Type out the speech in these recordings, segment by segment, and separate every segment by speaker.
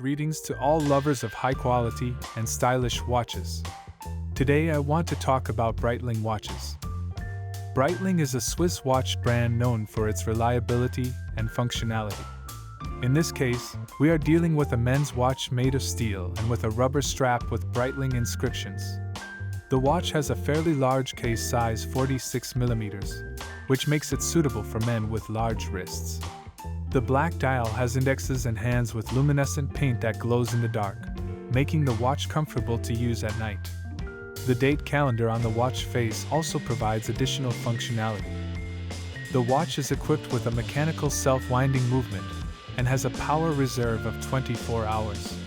Speaker 1: Greetings to all lovers of high quality and stylish watches. Today I want to talk about Breitling watches. Breitling is a Swiss watch brand known for its reliability and functionality. In this case, we are dealing with a men's watch made of steel and with a rubber strap with Breitling inscriptions. The watch has a fairly large case size 46mm, which makes it suitable for men with large wrists. The black dial has indexes and hands with luminescent paint that glows in the dark, making the watch comfortable to use at night. The date calendar on the watch face also provides additional functionality. The watch is equipped with a mechanical self-winding movement and has a power reserve of 24 hours.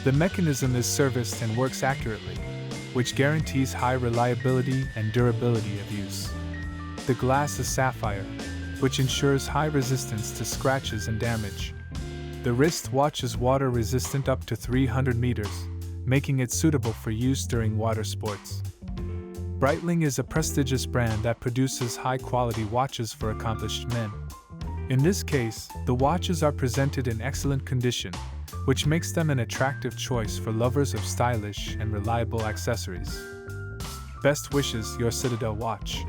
Speaker 1: The mechanism is serviced and works accurately, which guarantees high reliability and durability of use. The glass is sapphire, which ensures high resistance to scratches and damage. The wrist watch is water resistant up to 300 meters, making it suitable for use during water sports. Breitling is a prestigious brand that produces high-quality watches for accomplished men. In this case, the watches are presented in excellent condition, which makes them an attractive choice for lovers of stylish and reliable accessories. Best wishes, your Citadel watch.